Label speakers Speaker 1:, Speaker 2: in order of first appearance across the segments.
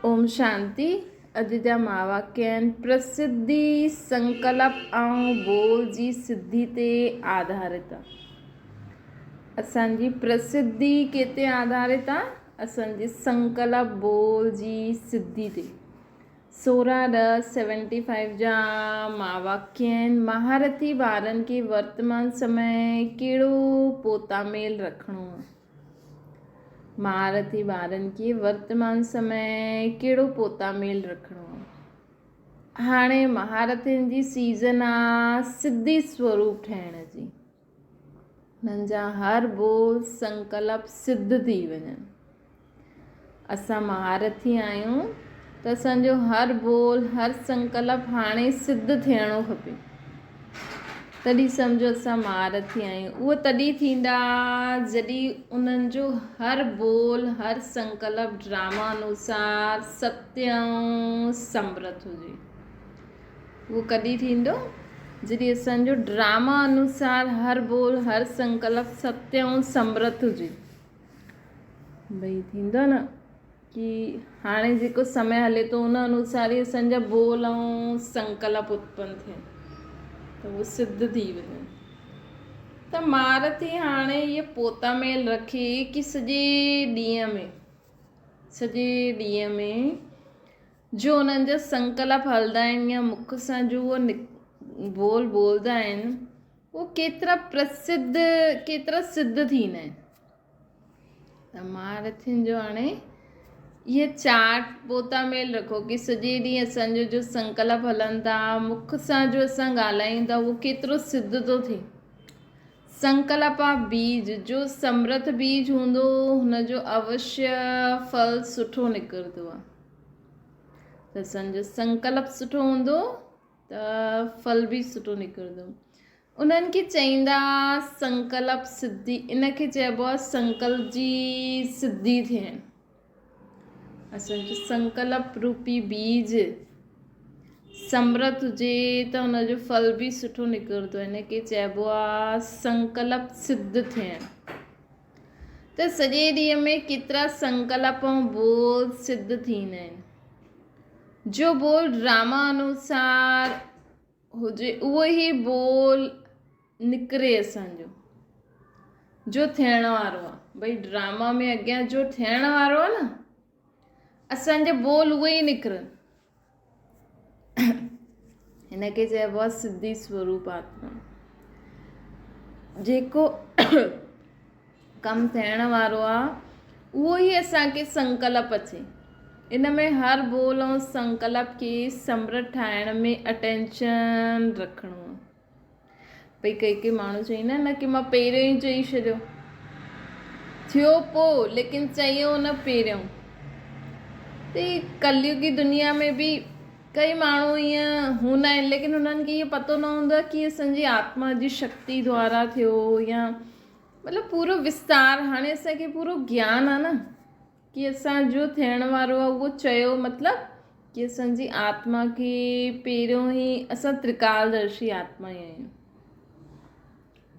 Speaker 1: ओम शांति। अॼु जा महावाक्य आहिनि। प्रसिद्धि संकल्प ऐं बोल जी सिद्धि ते आधारित आहे। असांजी प्रसिद्धि केते आधारित आहे? असांजी संकल्प बोल जी सिद्धि ते। 16:10:75 जा महावाक्य आहिनि। महारथी ॿारनि खे वर्तमान समय कहिड़ो पोतामेल रखिणो आहे। महारथी ॿारनि खे वर्तमान समय कहिड़ो पोतामेल रखिणो आहे। हाणे महारथियुनि जी सीज़न आहे सिद्धि स्वरूप ठाहिण जी। हुननि जा हर बोल संकल्प सिद्ध थी वञनि। असां महारथी आहियूं त असांजो हर बोल हर संकल्प हाणे सिद्ध थियणो खपे। तॾहिं सम्झो असां महारथी आहियूं। उहो तॾहिं थींदा जॾहिं उन्हनि जो हर बोल हर संकल्प ड्रामा अनुसार सत्य ऐं समृद्ध हुजे। उहो कॾहिं थींदो? जॾहिं असांजो ड्रामा अनुसार हर बोल हर संकल्प सत्य ऐं समृद्ध हुजे। भई थींदो न कि हाणे जेको समय हले थो उन अनुसार ई असांजा बोल ऐं संकल्प उत्पन्न थियनि त उहो सिद्ध थी वञे। त महारथी हाणे इहे पोतामेल रखे कि सॼे ॾींहं में जो उन्हनि जा संकल्प हलंदा आहिनि या मुख सां जो उहो बोल बोलंदा आहिनि उहो केतिरा सिद्ध थींदा आहिनि। त महारथियुनि जो हाणे इहे चार्ट पोतामेल रखो कि सॼे ॾींहुं असांजो जो संकल्प हलनि था मुख सां जो असां ॻाल्हायूं था उहो केतिरो सिद्ध थो थिए। संकल्प आहे बीज। जो समृद्ध बीज हूंदो हुनजो अवश्य फल सुठो निकिरंदो आहे। त असांजो संकल्प सुठो हूंदो त फल बि सुठो निकिरंदो। उन्हनि खे चईंदा संकल्प सिद्धि। इनखे चइबो आहे संकल्प जी सिद्धि थियणु। असांजो संकल्प रूपी बीज समृद्ध हुजे त हुनजो फल बि सुठो निकिरंदो। हिनखे चइबो आहे संकल्प सिद्ध थियणु। त सॼे ॾींहं में केतिरा संकल्प ऐं बोल सिद्ध थींदा आहिनि। जो बोल ड्रामा अनुसार हुजे उहो ई बोल निकिरे असांजो जो थियण वारो आहे। भई ड्रामा में अॻियां जो थियण वारो आहे न असांजे बोल उहे ई निकिरनि। हिनखे चइबो आहे सिद्धि स्वरूप आत्मा। जेको कमु थियण वारो आहे उहो ई असांखे संकल्प अचे। इन में हर बोल ऐं संकल्प खे समृद्ध ठाहिण में अटेंशन रखिणो आहे। भई कई माण्हू चईंदा आहिनि न कि मां पहिरियों ई चई छॾियो थियो पोइ लेकिन चयो न पहिरियों। त कलयुगी दुनिया में बि कई माण्हू ईअं हूंदा आहिनि लेकिन हुननि खे इहो पतो न हूंदो आहे कि असांजी आत्मा जी शक्ति द्वारा थियो या मतिलबु पूरो विस्तार। हाणे असांखे पूरो ज्ञान आहे न कि असांजो थियण वारो आहे उहो चयो मतिलबु कि असांजी आत्मा खे पहिरियों ई असां त्रिकालदर्शी आत्मा ई आहियूं।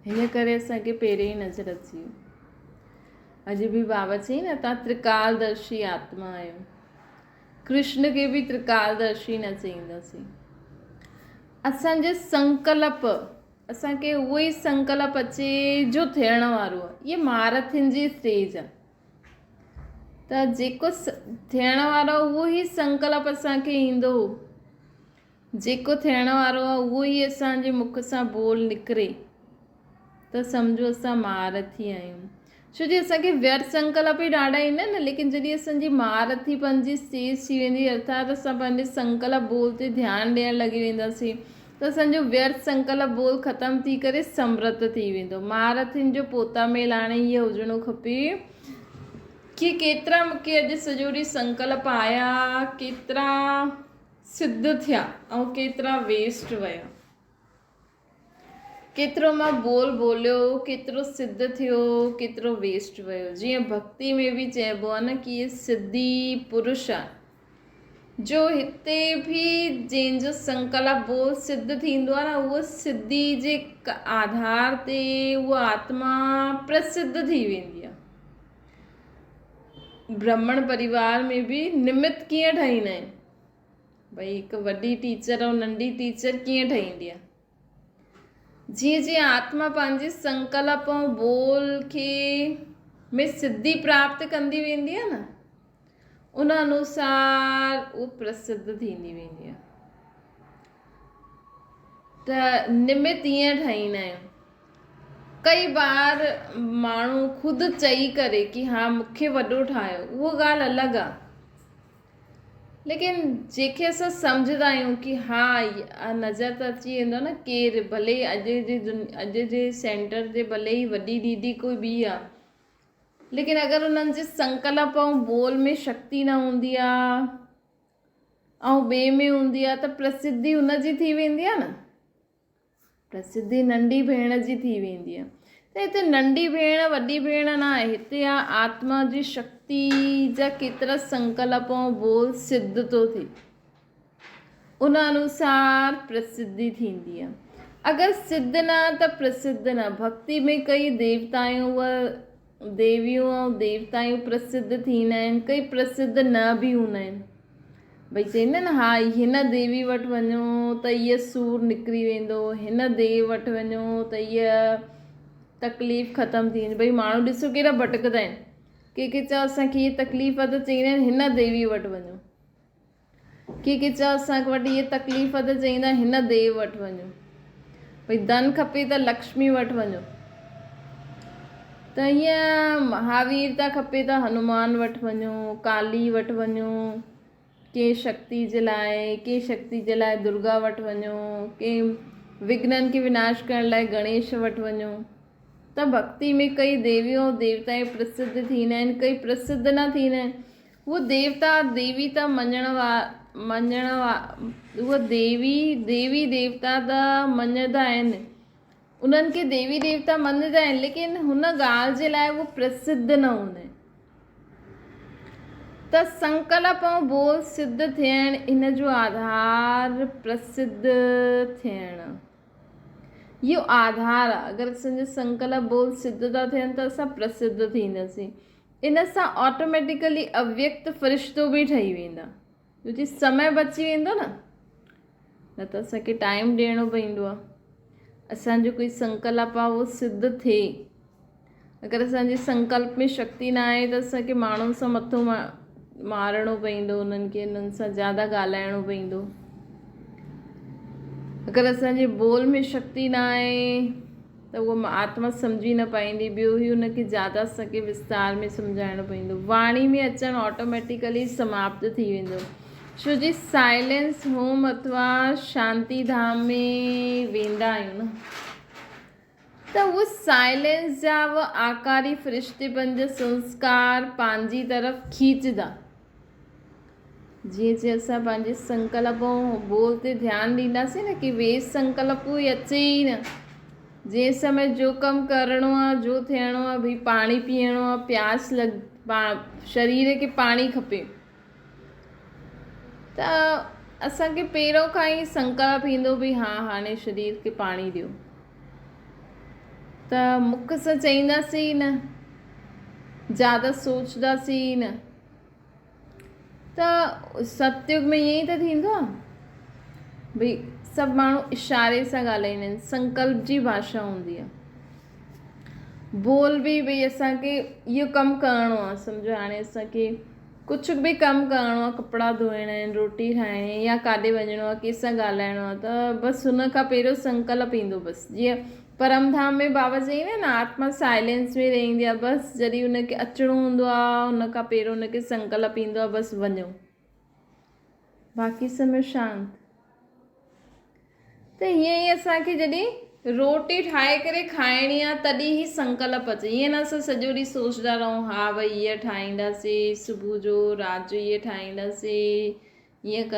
Speaker 1: हिन करे असांखे पहिरियों ई नज़र अची वियो। अॼु बि बाबा चई न तव्हां त्रिकालदर्शी आत्मा आहियो। कृष्ण खे बि त्रिकालदर्शी न चईंदासीं। असांजे संकल्प असांखे उहो ई संकल्प अचे जो थियण वारो आहे। इहे महारथियुनि जी स्टेज आहे। त जेको थियण वारो आहे उहो ई संकल्प असांखे ईंदो। जेको थियण वारो आहे उहो ई असांजे मुख सां बोल निकिरे त सम्झो असां महारथी आहियूं। छो जो असांखे व्यर्थ संकल्प ई ॾाढा ईंदा आहिनि न। लेकिन जॾहिं असांजी महारथीपन जी स्टेज थी वेंदी अर्थात असां पंहिंजे संकल्प बोल ते ध्यानु ॾियणु लॻी वेंदासीं त असांजो व्यर्थ संकल्प बोल ख़तमु थी करे समृद्ध थी वेंदो। महारथियुनि जो पोतामेल हाणे इहो हुजणो खपे कि केतिरा मूंखे अॼु सॼो ॾींहुं संकल्प आया केतिरा सिद्ध थिया ऐं केतिरा वेस्ट विया। केतिरो मां बोल बोलियो केतिरो सिद्ध थियो केतिरो वेस्ट वियो। जीअं भक्ति में बि चइबो आहे न कि इहे सिद्धि पुरुष आहे जो हिते बि जंहिंजो संकल्प बोल सिद्ध थींदो आहे न उहो सिद्धि जे आधार ते उहा आत्मा प्रसिद्ध थी वेंदी आहे। ब्राह्मण परिवार में भी निमित कीअं ठाहींदा आहिनि, भई हिकु वॾी टीचर ऐं नंढी टीचर कीअं ठहींदी आहे। जीअं जीअं आत्मा पंहिंजे संकल्प ऐं बोल खे में सिद्धि प्राप्त कंदी वेंदी आहे न, उन अनुसार उहो प्रसिद्ध थींदी वेंदी आहे। त निमित ईअं ठाहींदा आहियूं। कई बार माण्हू ख़ुदि चई करे कि हा मूंखे वॾो ठाहियो, उहो ॻाल्हि अलॻि आहे, लेकिन जंहिंखे असां सम्झंदा आहियूं कि हा नज़र त अची वेंदो न केरु, भले अॼु जे सेंटर ते भले ई वॾी दीदी कोई ॿी आहे, लेकिन अगरि उन्हनि जे संकल्प ऐं बोल में शक्ति न हूंदी आहे ऐं ॿिए में हूंदी आहे त प्रसिद्धि हुनजी थी वेंदी आहे न, प्रसिद्धि नंढी भेण जी थी वेंदी आहे। त हिते नंढी भेण वॾी भेण न आहे, हिते आहे आत्मा जी शक्ति जा केतिरा संकल्प ऐं बोल सिद्ध थो थिए, उन अनुसार प्रसिद्धि थींदी आहे। अगरि सिद्ध न त प्रसिद्ध न। भक्ति में कई देवतायूं देवियूं ऐं देवतायूं प्रसिद्ध थींदा आहिनि, कई प्रसिद्ध न बि हूंदा आहिनि। भई चईंदा आहिनि हा हिन देवी वटि वञो त इहा सूरु निकिरी वेंदो, हिन देव वटि वञो त इहा तकलीफ़ ख़तमु थी वेंदी। भई माण्हू ॾिसो केॾा भटकंदा आहिनि, के चओ असांखे हीअ तकलीफ़ आहे त चईंदा आहिनि हिन देवी वटि वञो, के चओ असांखे वटि हीअ तकलीफ़ आहे त चईंदा आहिनि हिन देव वटि वञो। भई धन खपे त लक्ष्मी वटि वञो, त हीअं महावीरता खपे त हनुमान वटि वञो, काली वटि वञो, के शक्ति जे लाइ दुर्गा वटि वञो, के विघ्ननि खे विनाश करण लाइ गणेश वटि वञो। त भक्ति में कई देवियूं ऐं देवता प्रसिद्ध थींदा आहिनि, कई प्रसिद्ध न थींदा आहिनि। उहो देवता देवी त उहो देवी देवता त मञंदा आहिनि, उन्हनि खे देवी देवता मञंदा आहिनि, लेकिन हुन ॻाल्हि जे लाइ उहो प्रसिद्ध न हूंदा आहिनि। त संकल्प ऐं बोल सिद्ध थियण, इन जो आधार प्रसिद्ध थियण, इहो आधार आहे। अगरि असांजो संकल्प बोल सिद्ध था थियनि त असां प्रसिद्ध थींदासीं। इन सां ऑटोमेटिकली अव्यक्त फ़रिश्तो बि ठही वेंदा, छोकी समय बची वेंदो न त असांखे टाइम ॾियणो पवंदो आहे। असांजो कोई संकल्प आहे उहो सिद्ध थिए। अगरि असांजे संकल्प में शक्ति न आहे त असांखे माण्हुनि सां मथो मारणो पवंदो, उन्हनि सां ज़्यादा ॻाल्हाइणो पवंदो। अगरि असांजे बोल में शक्ति न आहे त उहो आत्मा सम्झी न पाईंदी, ॿियो ई उनखे ज़्यादा असांखे विस्तार में सम्झाइणो पवंदो। वाणी में अचणु ऑटोमेटिकली समाप्त थी वेंदो, छो जी साइलेंस होम अथवा शांति धाम में वेंदा आहियूं न, त उहो साइलेंस जा उहो आकारी फ़रिश्तेपन जा संस्कार पंहिंजी तरफ़ खींचदा। जीअं असां पंहिंजे संकल्प ऐं बोल ते ध्यानु ॾींदासीं न कि वे संकल्प कोई अचे ई न। जंहिं समय जो कमु करिणो आहे, जो थियणो आहे, भई पाणी पीअणो आहे, प्यास शरीर खे पाणी खपे, त असांखे पहिरों खां ई संकल्प ईंदो भई हा हाणे शरीर खे पाणी ॾियो। त मुख सां चईंदासीं ई न, ज़्यादा सोचंदासीं ई न। त सतयुग में ईअं ई त थींदो आहे, भई सभु माण्हू इशारे सां ॻाल्हाईंदा आहिनि, संकल्प जी भाषा हूंदी आहे। बोल बि भई असांखे इहो कमु करिणो आहे, सम्झो हाणे असांखे कुझु बि कमु करिणो आहे, कपिड़ा धोइणा आहिनि, रोटी ठाहिणी या काॾे वञिणो आहे, कंहिंसां ॻाल्हाइणो आहे, त बसि हुन खां पहिरियों संकल्प ईंदो। बसि जीअं परमधाम में बाबा चईंदा आहिनि आत्मा साइलेंस में रहंदी आहे, बसि जॾहिं हुनखे अचिणो हूंदो आहे हुन खां पहिरियों हुनखे संकल्प ईंदो आहे, बसि वञो, बाक़ी समय शांत। त हीअं ई असांखे जॾहिं रोटी ठाहे करे खाइणी आहे तॾहिं ई संकल्प अचे। ईअं न असां सॼो ॾींहुं सोचंदा रहूं हा भई हीअ ठाहींदासीं, सुबुह जो राति जो हीअ ठाहींदासीं, हीअं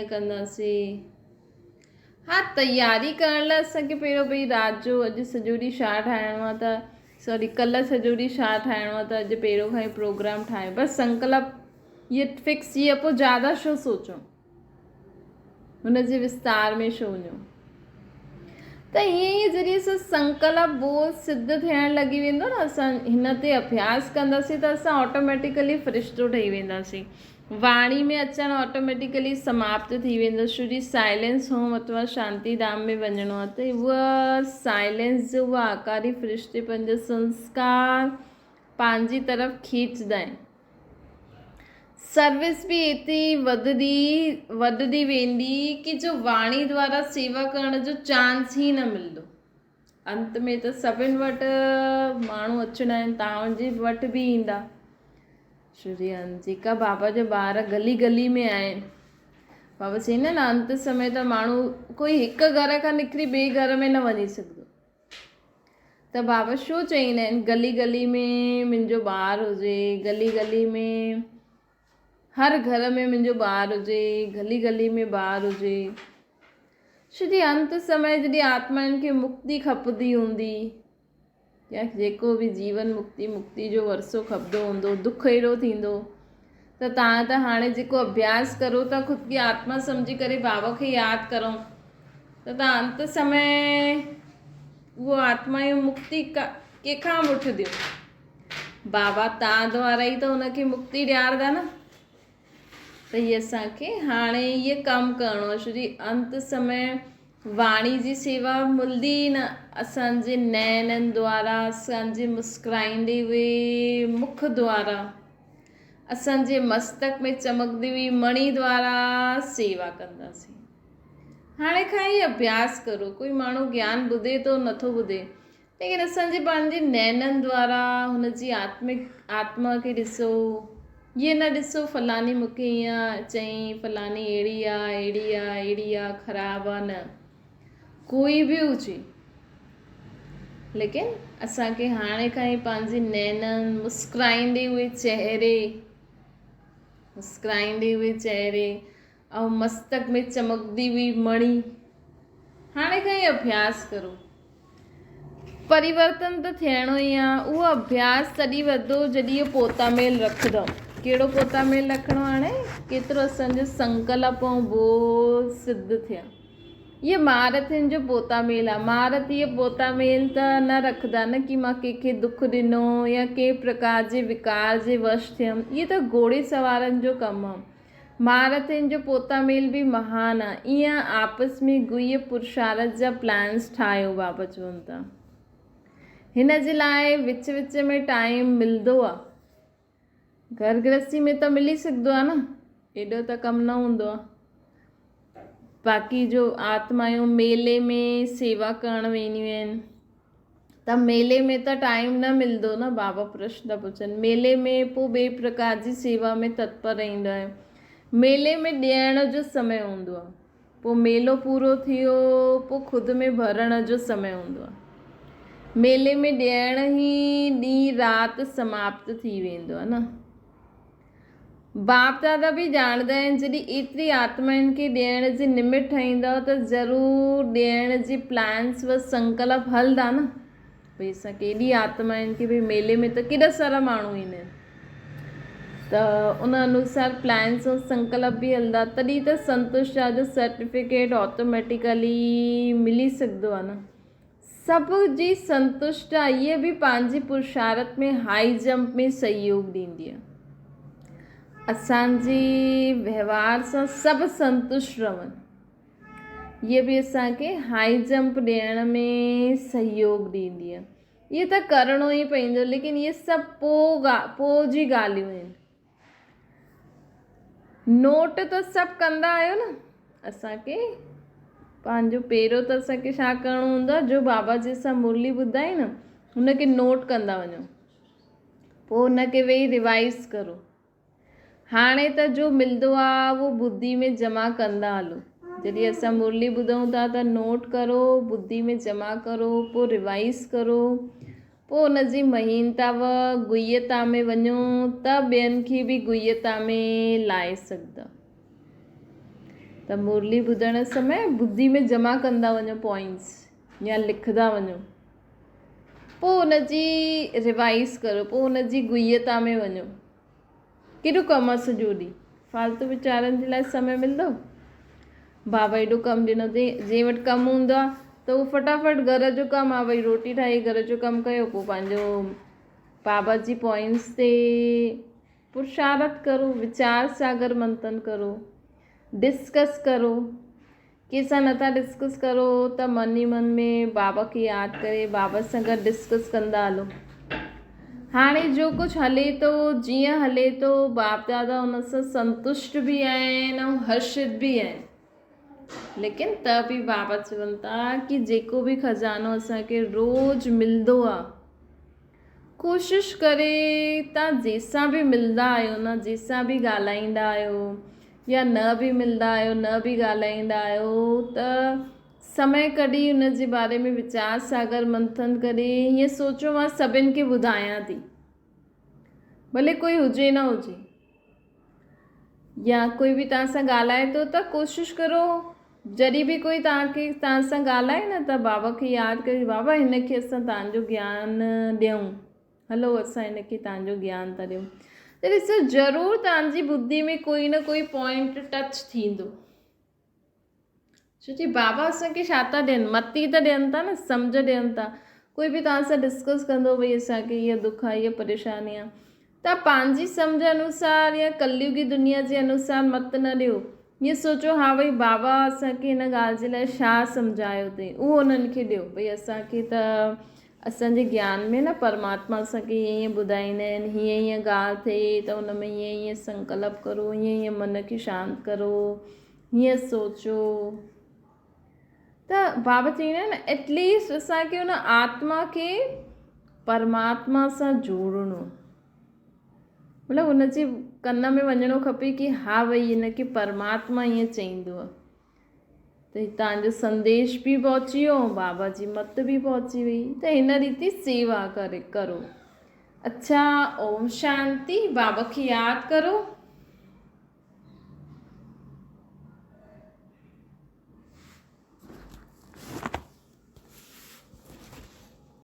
Speaker 1: कंदासीं। हा, तयारी करण लाइ असांखे पहिरियों भई राति जो अॼु सॼो ॾींहुं छा ठाहिणो आहे, त कल्ह सॼो ॾींहुं छा ठाहिणो आहे, त अॼु पहिरियों खां ई प्रोग्राम ठाहे, बसि संकल्प इहे फिक्स। इहे पोइ ज़्यादा छो सोचूं, हुनजे विस्तार में छो वञूं। त ईअं ई जॾहिं असां संकल्प बोध सिद्ध थियणु लॻी वेंदो न, असां हिन ते अभ्यास कंदासीं त असां ऑटोमेटिकली फ़रिश्तो ठही वेंदासीं। वाणी में अचणु ऑटोमेटिकली समाप्त थी वेंदो। छोजी साइलेंस होम अथवा शांति धाम में वञिणो आहे, त उहा साइलेंस जो उहा आकारी फ़रिश्ते पंहिंजा संस्कार पंहिंजी तरफ़ खींचदा आहिनि। सर्विस भी एतिरी वधदी वेंदी कि जो वाणी द्वारा सेवा करण जो चांस ही न मिलंदो। अंत में त सभिनि वटि माण्हू अचणा आहिनि, तव्हांजे वटि बि ईंदा। जेका बाबा जा ॿार गली गली में आहिनि, बाबा चवंदा आहिनि अंत समय त माण्हू कोई हिकु घर खां निकिरी ॿिए घर में न वञी सघंदो। त बाबा छो चवंदा आहिनि गली गली में मुंहिंजो ॿारु हुजे, गली गली में हर घर में मुंहिंजो ॿारु हुजे, गली गली में ॿारु हुजे। छोजी अंत समय जॾहिं आत्माउनि खे मुक्ति खपंदी हूंदी, या जेको बि जीवन मुक्ति जो वरसो खपंदो हूंदो, दुख अहिड़ो थींदो, त तव्हां त हाणे जेको अभ्यास करो था ख़ुदि की आत्मा सम्झी करे बाबा खे यादि करो, त तव्हां अंत समय उहो आत्मा जी मुक्ति कंहिंखां वठंदियो? बाबा तव्हां द्वारा ई त हुनखे मुक्ति ॾियारदा न। त इहे असांखे हाणे इहे कमु करिणो आहे। छोजी अंत समय वाणी जी सेवा मिलंदी न असांजे नैननि द्वारा, असांजे मुस्कुराईंदे हुए मुख द्वारा, असांजे मस्तक में चमकदी हुई मणी द्वारा सेवा कंदासीं। हाणे खां ई अभ्यास करो। कोई माण्हू ज्ञान ॿुधे थो नथो ॿुधे, लेकिन असांजे पंहिंजे नैननि द्वारा हुनजी आत्मा खे ॾिसो। ये न ॾिसो फलानी मूंखे ईअं चई, फलानी अहिड़ी आहे ख़राबु आहे, न कोई बि हुजे, लेकिन असांखे हाणे खां ई पंहिंजे नैननि, मुस्कुराईंदे हुए चेहरे ऐं मस्तक में चमकदी हुई मणी, हाणे खां ई अभ्यास करो। परिवर्तन त थियणो ई आहे। उहो अभ्यास तॾहिं वधो जॾहिं इहो पोतामेल रखंदो। कहिड़ो पोतामेल रखिणो? हाणे केतिरो असांजो संकल्प ऐं बोध सिद्ध थिया। ये महारथियुनि जो पोतामेल आहे। महारथ इहे पोतामेल त न रखंदा न कि मां कंहिंखे दुख ॾिनो या कंहिं प्रकार जे विकार जे वश थियमि। इहे त घोड़े सवारनि जो कमु आहे। महारथियुनि जो पोतामेल बि महान आहे। ईअं आपस में गुह्य पुरुषार्थ जा प्लान्स ठाहियो, बाबा चवनि था। हिन जे लाइ विच विच में टाइम मिलंदो आहे। घर गृहस्थी में त मिली सघंदो आहे न, एॾो त कमु न हूंदो आहे। बाक़ी जो आत्मायूं मेले में सेवा करण वेंदियूं आहिनि, त मेले में त टाइम न मिलंदो न। बाबा प्रश्न पुछनि, मेले में पोइ ॿिए प्रकार जी सेवा में तत्पर रहंदो आहे। मेले में ॾियण जो समय हूंदो आहे, पोइ मेलो पूरो थियो पोइ ख़ुदि में भरण जो समय हूंदो आहे। मेले में ॾियण ई ॾींहुं राति समाप्त थी वेंदो आहे न। बाप दादा बि ॼाणंदा आहिनि जॾहिं एतिरी आत्माउनि खे ॾियण जी निमित ठाहींदव त ज़रूरु ॾियण जी प्लान्स व संकल्प हलंदा न। भई असां केॾी आत्माउनि खे, भई मेले में त केॾा सारा माण्हू ईंदा आहिनि, त उन अनुसार प्लान्स ऐं संकल्प बि हलंदा। तॾहिं त संतुष्टा जो सर्टिफिकेट ऑटोमेटिकली मिली सघंदो आहे न। सभ जी संतुष्टा इहे बि पंहिंजी पुरुषार्थ में हाई जंप में सहयोग ॾींदी आहे। असांजी व्यवहार सां सभु संतुष्ट रहनि, इहे बि असांखे हाई जंप ॾियण में सहयोग ॾींदी आहे। इहे त करिणो ई पवंदो, लेकिन इहे सभु पोइ जी ॻाल्हियूं आहिनि। नोट त सभु कंदा आहियो न। असांखे पंहिंजो पहिरियों त असांखे छा करिणो हूंदो आहे, जो बाबा जी असां मुरली ॿुधाई न हुनखे नोट कंदा वञो, पोइ हुनखे वेही रिवाइज़ करो। हाणे त जो मिलंदो आहे उहो ॿुधी में जमा कंदा हलो। जॾहिं असां मुरली ॿुधूं था त नोट करो, ॿुधी में जमा करो, पोइ रिवाइज़ करो, पोइ हुनजी महीनता व गुह्यता में वञो त ॿियनि खे बि गुह्यता में लाहे सघंदा। त मुरली ॿुधण समय ॿुधी में जमा कंदा वञो पॉइंट्स, या लिखंदा वञो, पोइ हुनजी रिवाइज़ करो, पोइ हुनजी गुह्यता में वञो। केॾो कमु आहे सॼो ॾींहुं, फालतू वीचारनि जे लाइ समय मिलंदो? बाबा एॾो कमु ॾिनो, जंहिं वटि कमु हूंदो आहे त उहो फटाफट घर जो कमु आहे, भई रोटी ठाही, घर जो कमु कयो, पोइ पंहिंजो बाबा जी पॉइंट्स ते पुरुषारत करो, वीचार सागर मंथन करो, डिस्कस करो। कंहिंसां नथा डिस्कस करो त मन ई मन में बाबा खे यादि करे बाबा सां गॾु डिस्कस कंदा हलो। हाणे जो कुझु हले थो, जीअं हले थो, बाप दादा हुन सां संतुष्ट बि आहिनि ऐं हर्षित बि आहिनि, लेकिन त बि बाबा चवनि था कि जेको बि खज़ानो असांखे रोज़ु मिलंदो आहे, कोशिशि करे तव्हां जंहिंसां बि मिलंदा आहियो न, जंहिंसां बि ॻाल्हाईंदा आहियो या न बि मिलंदा आहियो, न बि ॻाल्हाईंदा आहियो, त समय कढी हुन जे बारे में वीचार सागर मंथन करे हीअं सोचो मां सभिनि खे ॿुधायां थी, भले कोई हुजे न हुजे, या कोई बि तव्हां सां ॻाल्हाए थो त कोशिशि करो जॾहिं बि कोई तव्हां सां ॻाल्हाए न त बाबा खे यादि करे, बाबा हिनखे असां तव्हांजो ज्ञान ॾियूं, हलो असां हिनखे तव्हांजो ज्ञान था ॾियूं, त ॾिसो ज़रूरु तव्हांजी बुद्धि में कोई न कोई पॉइंट टच थींदो, छो कि बाबा असांखे छा था ॾियनि, मती त ॾियनि था न, सम्झ ॾियनि था। कोई बि तव्हां सां डिस्कस कंदो, भई असांखे हीअ दुख आहे, हीअ परेशानी आहे, तव्हां पंहिंजी सम्झ अनुसार या कलयुगी दुनिया जे अनुसार मत न ॾियो, हीअं सोचो हा भई बाबा असांखे हिन ॻाल्हि जे लाइ छा सम्झायो अथई, उहो उन्हनि खे ॾियो। भई असांखे त असांजे ज्ञान में न परमात्मा असांखे हीअं हीअं ॿुधाईंदा आहिनि, हीअं हीअं ॻाल्हि थिए त हुन में हीअं हीअं संकल्प करो, हीअं हीअं मन खे शांति करो, हीअं सोचो, त बाबा चईंदा आहिनि एटलीस्ट असांखे हुन आत्मा खे परमात्मा सां जोड़णो, मतिलबु हुनजे कन में वञिणो खपे कि हा भई हिनखे परमात्मा ईअं चईंदो आहे, त तव्हांजो संदेश बि पहुची वियो, बाबा जी मत बि पहुची वई, त हिन रीति सेवा करो। अच्छा, ओम शांति। बाबा खे यादि करो,